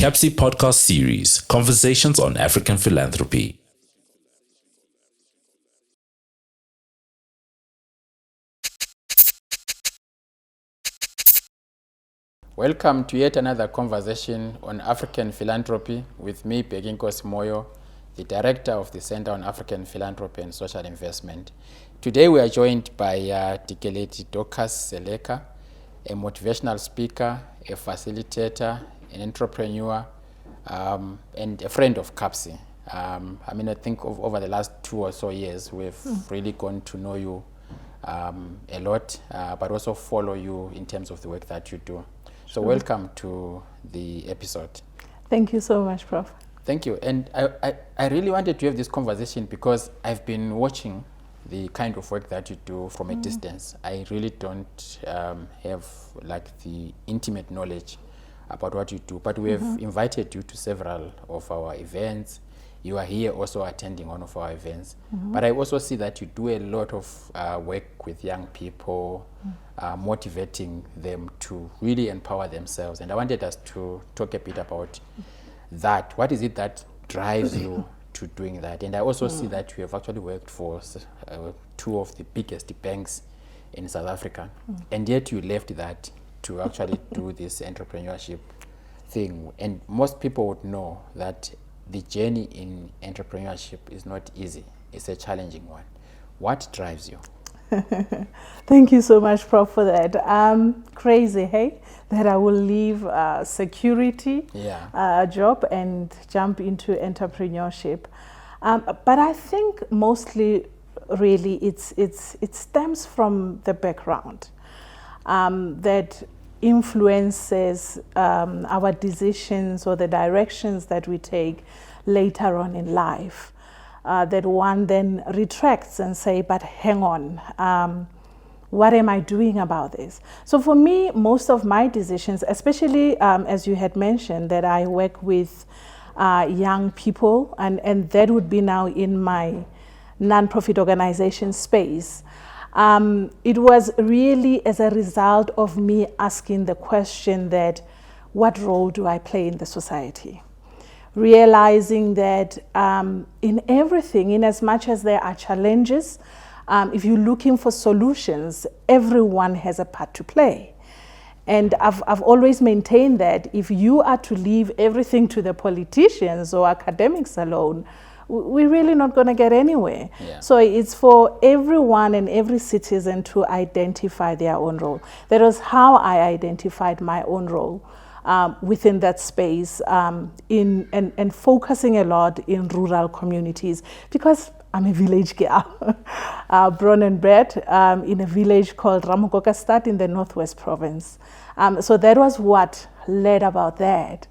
CAPSI podcast series, Conversations on African Philanthropy. Welcome to yet another conversation on African philanthropy with me, Beginkos Moyo, the Director of the Center on African Philanthropy and Social Investment. Today we are joined by Dikeledi Seleka, a motivational speaker, a facilitator, an entrepreneur, and a friend of CAPSI. I think over the last 2 or so years, we've really gone to know you a lot, but also follow you in terms of the work that you do. So welcome to the episode. Thank you so much, Prof. Thank you. And I really wanted to have this conversation because I've been watching the kind of work that you do from a distance. I really don't have like the intimate knowledge about what you do, but we have invited you to several of our events. You are here also attending one of our events. But I also see that you do a lot of work with young people, motivating them to really empower themselves. And I wanted us to talk a bit about that. What is it that drives you to doing that? And I also see that you have actually worked for 2 of the biggest banks in South Africa. And yet you left that to actually do this entrepreneurship thing. And most people would know that the journey in entrepreneurship is not easy. It's a challenging one. What drives you? Thank you so much, Prof, for that. Crazy, hey, that I will leave security job and jump into entrepreneurship. But I think mostly, really, it stems from the background that influences our decisions or the directions that we take later on in life. That one then retracts and say, but hang on, what am I doing about this? So for me, most of my decisions, especially as you had mentioned, that I work with young people, and that would be now in my nonprofit organization space. It was really as a result of me asking the question that, what role do I play in the society? Realizing that in everything, in as much as there are challenges, if you're looking for solutions, everyone has a part to play. And I've always maintained that if you are to leave everything to the politicians or academics alone, we're really not going to get anywhere. Yeah. So it's for everyone and every citizen to identify their own role. That was how I identified my own role within that space, and focusing a lot in rural communities, because I'm a village girl, born and bred in a village called Ramokokastad in the Northwest Province. So that was what led about that.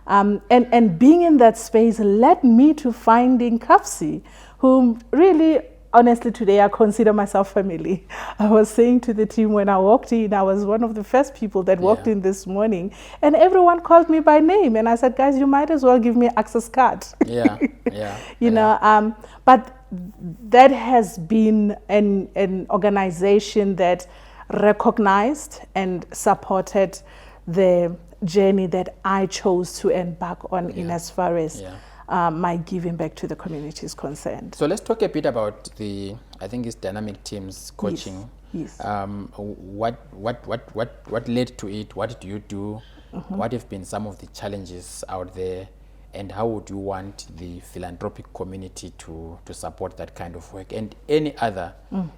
And being in that space led me to finding CAPSI, whom really, honestly, today I consider myself family. I was saying to the team when I walked in, I was one of the first people that walked in this morning, and everyone called me by name. And I said, guys, you might as well give me access card. You know, but that has been an organization that recognized and supported the journey that I chose to embark on in as far as my giving back to the community is concerned. So let's talk a bit about I think it's Dynamic Timz Coaching. Yes. What led to it? What do you do? What have been some of the challenges out there? And how would you want the philanthropic community to support that kind of work and any other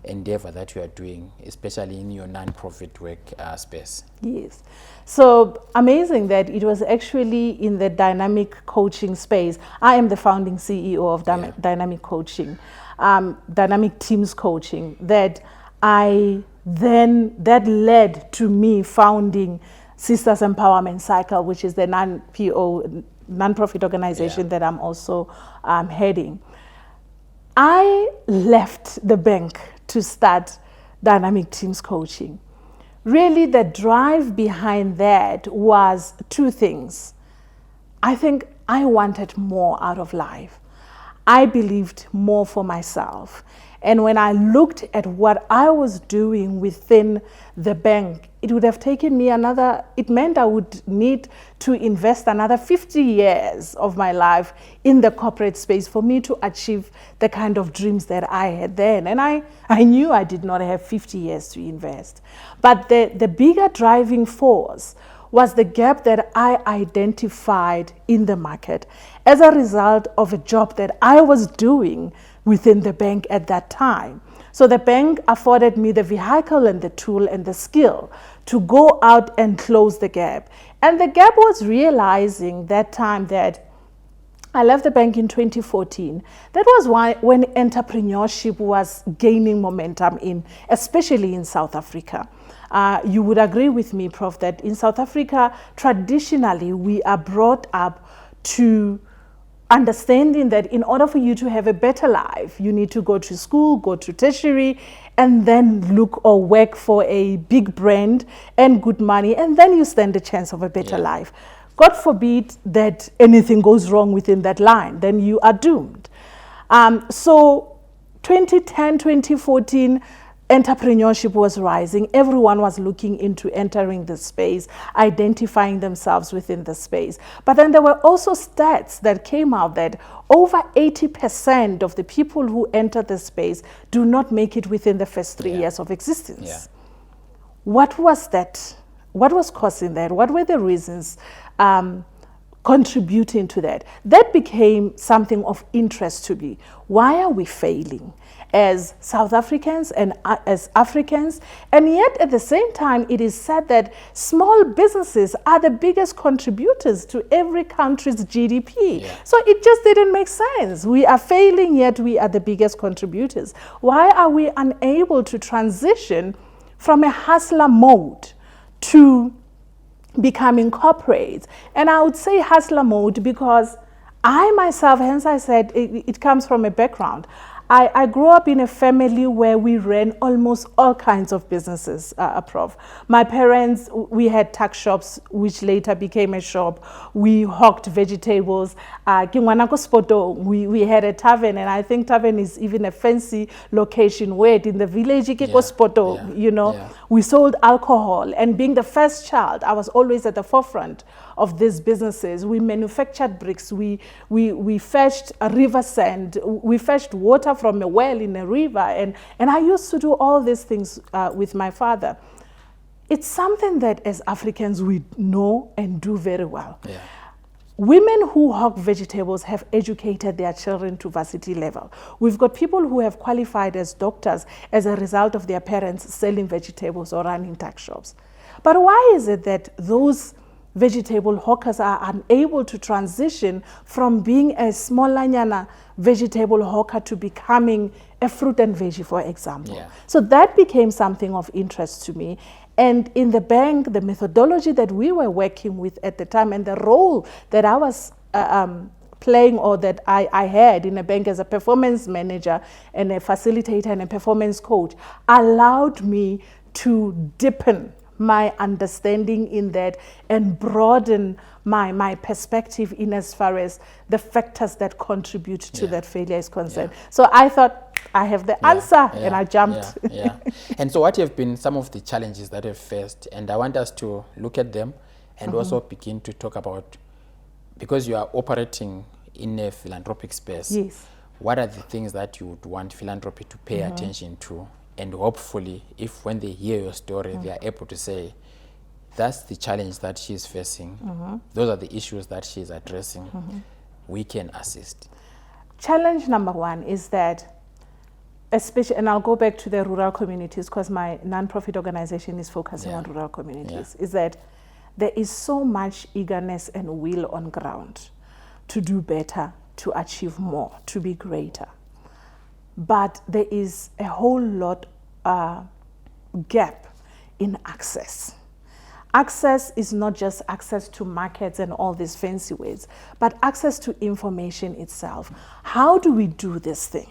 endeavor that you are doing, especially in your non-profit work space? Yes. So amazing that it was actually in the dynamic coaching space. I am the founding CEO of Dynamic Coaching, Dynamic Timz Coaching, that led to me founding Sisters Empowerment Cycle, which is the non-profit organization that I'm also heading. I left the bank to start Dynamic Timz Coaching. Really, the drive behind that was 2 things. I think I wanted more out of life. I believed more for myself. And when I looked at what I was doing within the bank, it would have taken me it meant I would need to invest another 50 years of my life in the corporate space for me to achieve the kind of dreams that I had then. And I knew I did not have 50 years to invest. But the bigger driving force was the gap that I identified in the market as a result of a job that I was doing within the bank at that time. So the bank afforded me the vehicle and the tool and the skill to go out and close the gap. And the gap was realizing that time that I left the bank in 2014. That was when entrepreneurship was gaining momentum especially in South Africa. You would agree with me, Prof, that in South Africa, traditionally, we are brought up to understanding that in order for you to have a better life, you need to go to school, go to tertiary, and then look or work for a big brand and good money, and then you stand a chance of a better life. God forbid that anything goes wrong within that line, then you are doomed. So 2010, 2014, entrepreneurship was rising. Everyone was looking into entering the space, identifying themselves within the space. But then there were also stats that came out that over 80% of the people who enter the space do not make it within the first 3 years of existence. Yeah. What was that? What was causing that? What were the reasons contributing to that? That became something of interest to me. Why are we failing as South Africans and as Africans? And yet at the same time, it is said that small businesses are the biggest contributors to every country's GDP. Yeah. So it just didn't make sense. We are failing, yet we are the biggest contributors. Why are we unable to transition from a hustler mode to becoming corporate? And I would say hustler mode because I myself, hence I said it comes from a background. I grew up in a family where we ran almost all kinds of businesses, Prof. My parents, we had tuck shops, which later became a shop. We hawked vegetables. We had a tavern, and I think tavern is even a fancy location where in the village, you know. Yeah. We sold alcohol, and being the first child, I was always at the forefront of these businesses. We manufactured bricks. We fetched a river sand. We fetched water from a well in a river. And I used to do all these things with my father. It's something that as Africans we know and do very well. Yeah. Women who hawk vegetables have educated their children to varsity level. We've got people who have qualified as doctors as a result of their parents selling vegetables or running tuck shops. But why is it that those vegetable hawkers are unable to transition from being a small lanyana vegetable hawker to becoming a fruit and veggie, for example? Yeah. So that became something of interest to me. And in the bank, the methodology that we were working with at the time and the role that I was playing or that I had in a bank as a performance manager and a facilitator and a performance coach allowed me to deepen my understanding in that and broaden my perspective in as far as the factors that contribute to that failure is concerned. Yeah. So I thought I have the answer and I jumped. Yeah. And so what have been some of the challenges that you've faced? And I want us to look at them and also begin to talk about, because you are operating in a philanthropic space, yes, what are the things that you would want philanthropy to pay attention to? And hopefully, if when they hear your story, they are able to say, that's the challenge that she's facing. Those are the issues that she's addressing. We can assist. Challenge number one is that, especially, and I'll go back to the rural communities because my nonprofit organization is focusing on rural communities, is that there is so much eagerness and will on ground to do better, to achieve more, to be greater. But there is a whole lot gap in access. Access is not just access to markets and all these fancy ways, but access to information itself. How do we do this thing?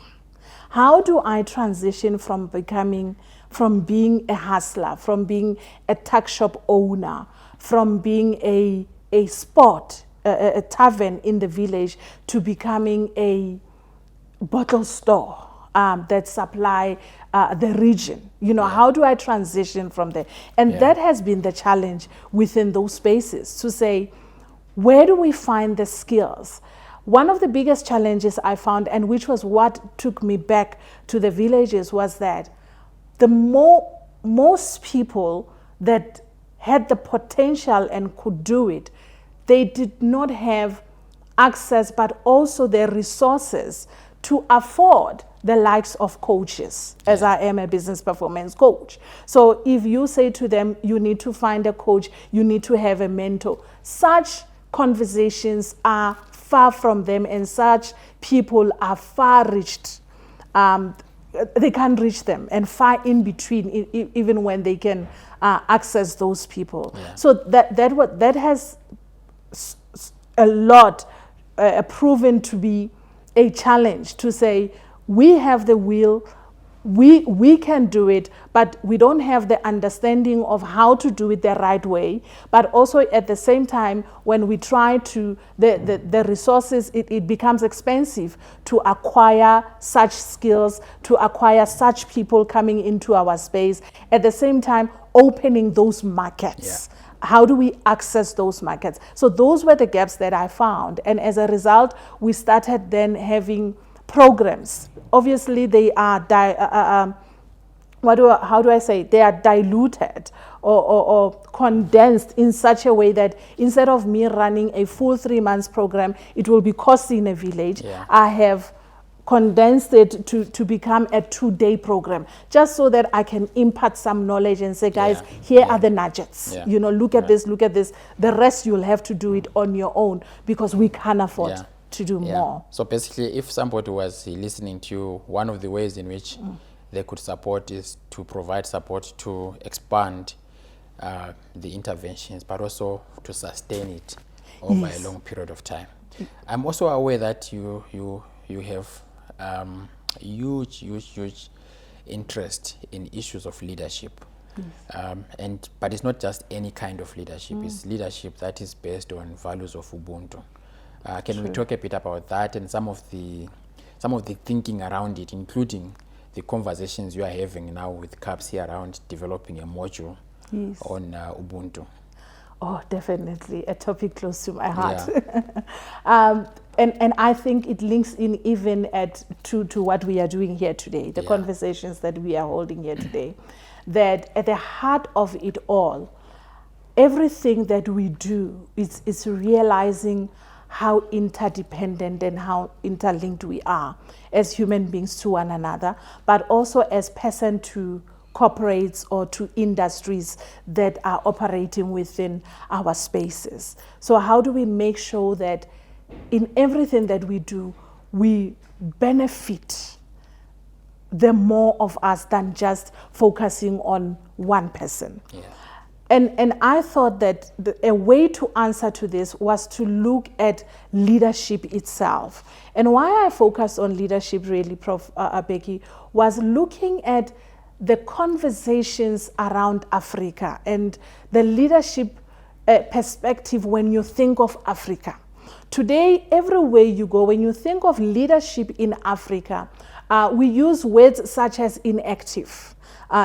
How do I transition from being a hustler, from being a tuck shop owner, from being a spot, a tavern in the village, to becoming a bottle store that supply the region. How do I transition from there? And that has been the challenge within those spaces, to say, where do we find the skills? One of the biggest challenges I found, and which was what took me back to the villages, was that most people that had the potential and could do it, they did not have access, but also the resources to afford the likes of coaches, as I am a business performance coach. So if you say to them, you need to find a coach, you need to have a mentor, such conversations are far from them, and such people are far reached. They can't reach them, and far in between, even when they can access those people. So that has a lot proven to be a challenge, to say, we have the will, we can do it, but we don't have the understanding of how to do it the right way. But also at the same time, when we try to, the resources, it becomes expensive to acquire such skills, to acquire such people coming into our space. At the same time, opening those markets. How do we access those markets? So those were the gaps that I found. And as a result, we started then having programs. Obviously, they are, how do I say? They are diluted or condensed in such a way that instead of me running a full 3 months program, it will be costing a village. I have condensed it to become a 2-day program, just so that I can impart some knowledge and say, guys, here are the nuggets. Look at this, look at this. The rest you'll have to do it on your own, because we can't afford to do more. So basically, if somebody was listening to you, one of the ways in which they could support is to provide support to expand the interventions, but also to sustain it over a long period of time. I'm also aware that you have huge interest in issues of leadership. But it's not just any kind of leadership. It's leadership that is based on values of Ubuntu. Can we talk a bit about that and some of the thinking around it, including the conversations you are having now with CAPSI around developing a module on Ubuntu? Oh, definitely a topic close to my heart. And I think it links in even to what we are doing here today, the conversations that we are holding here today, that at the heart of it all, everything that we do is realizing how interdependent and how interlinked we are as human beings to one another, but also as person to corporates or to industries that are operating within our spaces. So how do we make sure that in everything that we do, we benefit the more of us than just focusing on one person? And I thought that a way to answer to this was to look at leadership itself. And why I focused on leadership really, Prof. Becky, was looking at the conversations around Africa and the leadership perspective when you think of Africa. Today, everywhere you go, when you think of leadership in Africa, we use words such as inactive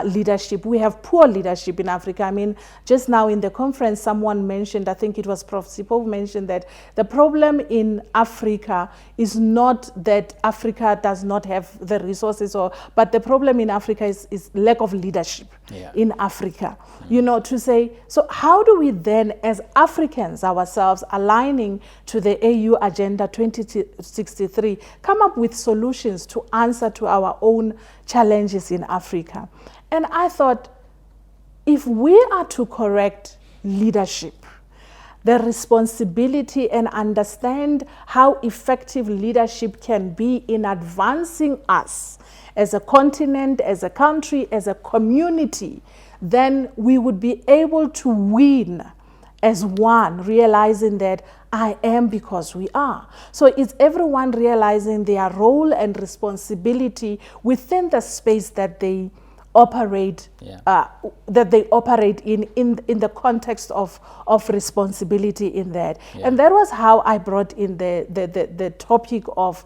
leadership. We have poor leadership in Africa. I mean, just now in the conference, someone mentioned, I think it was Prof. Sipho mentioned, that the problem in Africa is not that Africa does not have the resources, but the problem in Africa is lack of leadership in Africa. To say, so how do we then, as Africans ourselves, aligning to the AU Agenda 2063, come up with solutions to answer to our own challenges in Africa? And I thought, if we are to correct leadership, the responsibility, and understand how effective leadership can be in advancing us as a continent, as a country, as a community, then we would be able to win as one, realizing that I am because we are. So it's everyone realizing their role and responsibility within the space that they operate, in the context of responsibility in that. And that was how I brought in the topic of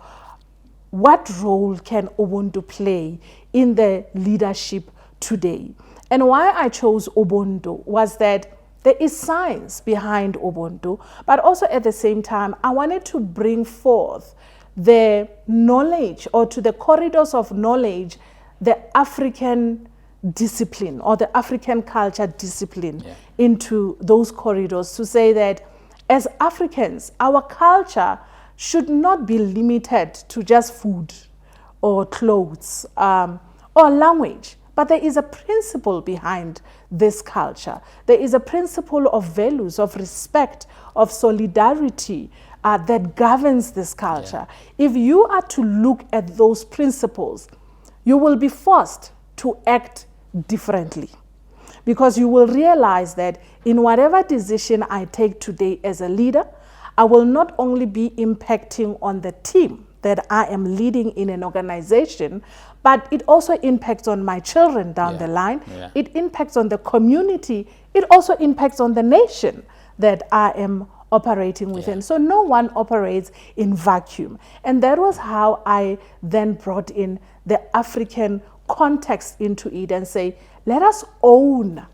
what role can Ubuntu play in the leadership today? And why I chose Ubuntu was that there is science behind Ubuntu, but also at the same time, I wanted to bring forth the knowledge, or to the corridors of knowledge, the African discipline or the African culture discipline into those corridors, to say that as Africans, our culture should not be limited to just food or clothes or language. But there is a principle behind this culture. There is a principle of values, of respect, of solidarity that governs this culture. If you are to look at those principles, you will be forced to act differently, because you will realize that in whatever decision I take today as a leader, I will not only be impacting on the team that I am leading in an organization, but it also impacts on my children down the line. It impacts on the community. It also impacts on the nation that I am operating within. So no one operates in vacuum. And that was how I then brought in the African context into it and say, let us own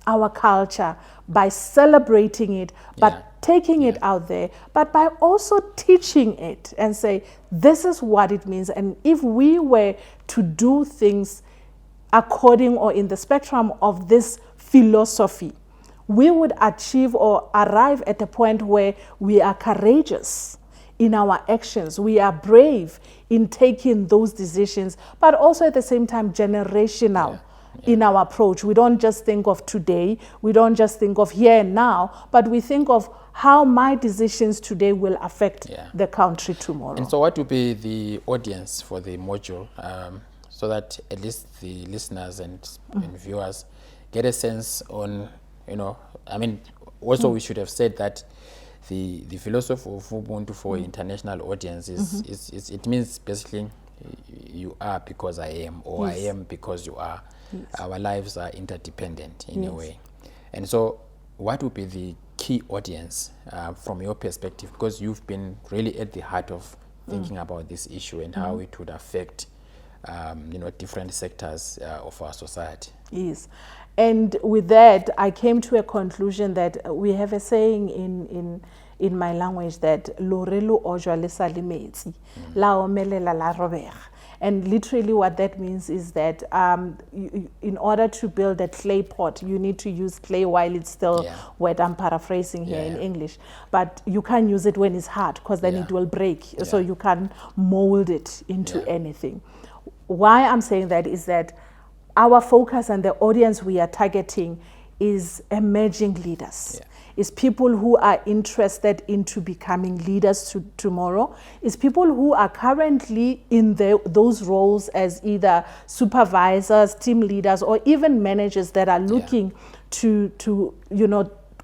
our culture by celebrating it, but taking it out there, but by also teaching it and say, this is what it means. And if we were to do things according or in the spectrum of this philosophy, we would achieve or arrive at a point where we are courageous in our actions. We are brave in taking those decisions, but also at the same time generational in our approach. We don't just think of today, we don't just think of here and now, but we think of how my decisions today will affect the country tomorrow. And so what will be the audience for the module, so that at least the listeners and viewers get a sense on, I mean, also we should have said that the philosophy of Ubuntu for international audience is it means basically you are because I am, or I am because you are. Our lives are interdependent in a way. And so what would be the key audience from your perspective, because you've been really at the heart of thinking about this issue and how it would affect different sectors of our society? Yes. And with that, I came to a conclusion that we have a saying in my language that lorelu ojwa le salimetsi la omelela la robega. And literally what that means is that in order to build a clay pot, you need to use clay while it's still wet. I'm paraphrasing here in English. But you can't use it when it's hard, because then it will break. So you can't mold it into anything. Why I'm saying that is that our focus and the audience we are targeting is emerging leaders. Is people who are interested into becoming leaders tomorrow. Is people who are currently in those roles as either supervisors, team leaders, or even managers that are looking to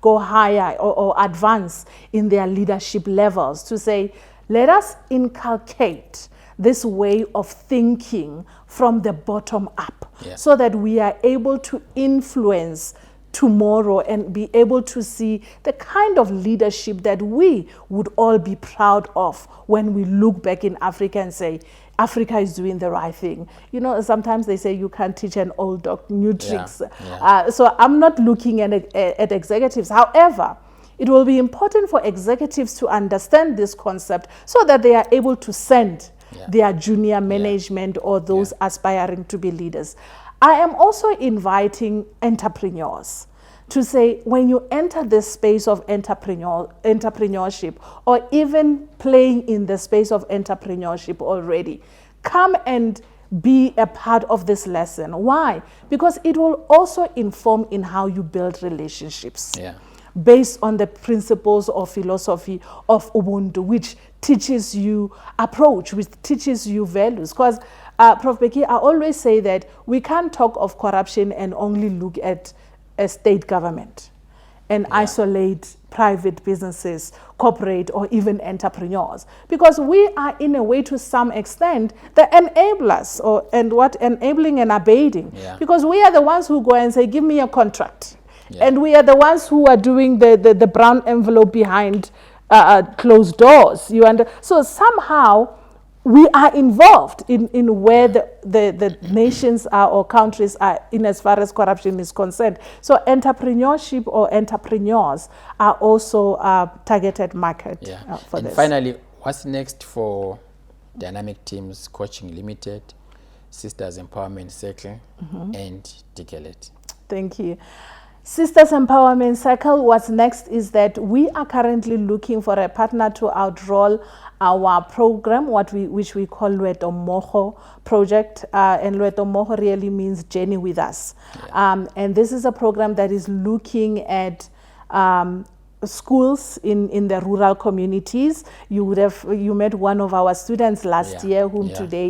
go higher or advance in their leadership levels, to say, let us inculcate this way of thinking from the bottom up, so that we are able to influence tomorrow and be able to see the kind of leadership that we would all be proud of when we look back in Africa and say, Africa is doing the right thing. Sometimes they say you can't teach an old dog new tricks. So I'm not looking at executives. However, it will be important for executives to understand this concept so that they are able to send their junior management or those aspiring to be leaders. I am also inviting entrepreneurs to say, when you enter this space of entrepreneurship, or even playing in the space of entrepreneurship already, come and be a part of this lesson. Why? Because it will also inform in how you build relationships. Based on the principles or philosophy of Ubuntu, which teaches you approach, which teaches you values. Because Prof. Becky, I always say that we can't talk of corruption and only look at a state government and isolate private businesses, corporate, or even entrepreneurs. Because we are, in a way, to some extent, the enablers, enabling and abating. Because we are the ones who go and say, give me a contract. And we are the ones who are doing the brown envelope behind closed doors. So somehow we are involved in where the nations are or countries are in as far as corruption is concerned. So entrepreneurship or entrepreneurs are also a targeted market for and this. Finally, what's next for Dynamic Timz Coaching Limited, Sisters Empowerment Circle, and Dikeledi? Thank you. Sisters Empowerment Circle, what's next is that we are currently looking for a partner to outroll our program, which we call Lueto Moho project. And Lueto Moho really means journey with us. And this is a program that is looking at schools in the rural communities. You met one of our students last year, whom today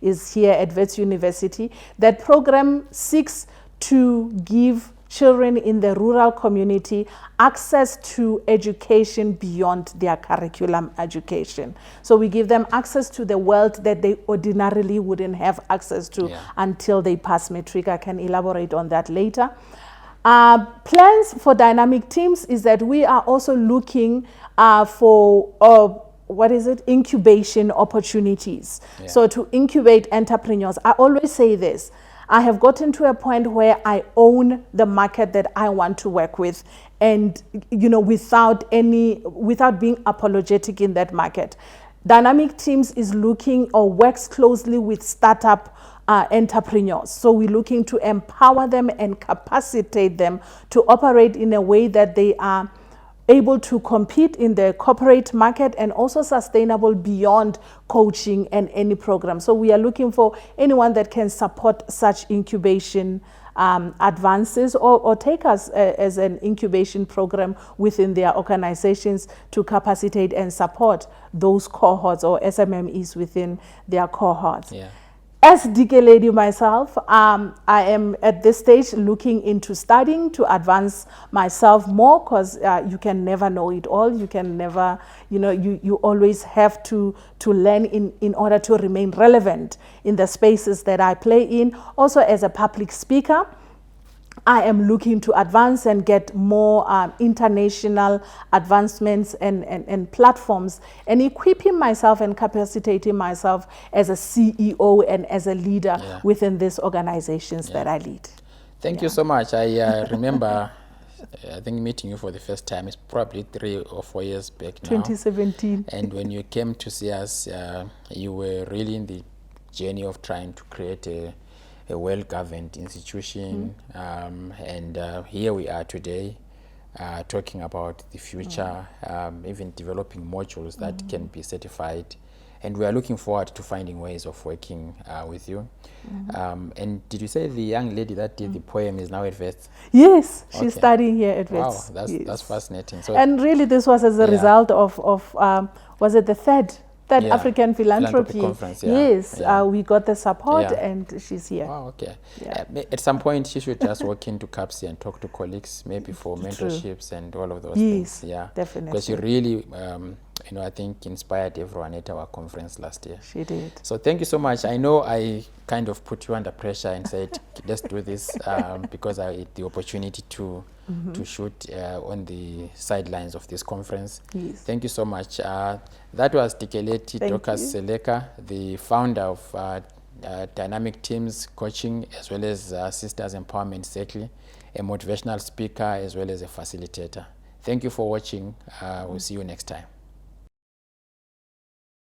is here at Wits University. That program seeks to give children in the rural community access to education beyond their curriculum education. So we give them access to the world that they ordinarily wouldn't have access to until they pass matric. I can elaborate on that later. Plans for Dynamic Timz is that we are also looking for incubation opportunities. So to incubate entrepreneurs. I always say this: I have gotten to a point where I own the market that I want to work with, and without being apologetic in that market. Dynamic Timz is looking or works closely with startup entrepreneurs. So we're looking to empower them and capacitate them to operate in a way that they are able to compete in the corporate market and also sustainable beyond coaching and any program. So we are looking for anyone that can support such incubation advances or take us as an incubation program within their organizations to capacitate and support those cohorts or SMMEs within their cohorts. As Dikeledi myself, I am at this stage looking into studying to advance myself more, because you can never know it all. You can never, you always have to learn in order to remain relevant in the spaces that I play in. Also, as a public speaker, I am looking to advance and get more international advancements and platforms, and equipping myself and capacitating myself as a CEO and as a leader within these organizations that I lead. Thank you so much. I remember, I think, meeting you for the first time. It's probably 3 or 4 years back now. 2017. And when you came to see us, you were really in the journey of trying to create a well-governed institution, and here we are today talking about the future, even developing modules that can be certified, and we are looking forward to finding ways of working with you. And did you say the young lady that did the poem is now at Wits? Yes, she's studying here at Wits. Wow, that's fascinating. So, and really this was as a result of was it the third African Philanthropy Conference? We got the support, and she's here. Wow, okay. At some point, she should just walk into CAPSI and talk to colleagues, maybe for mentorships and all of those things. Definitely. Because you really, I think inspired everyone at our conference last year. She did. So thank you so much. I know I kind of put you under pressure and said, let's do this, because I had the opportunity to shoot on the sidelines of this conference. Thank you so much. That was Dikeledi Seleka, the founder of Dynamic Timz Coaching, as well as Sisters Empowerment Circle, a motivational speaker, as well as a facilitator. Thank you for watching. We'll see you next time.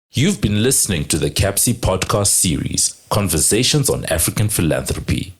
You've been listening to the CAPSI podcast series, Conversations on African Philanthropy.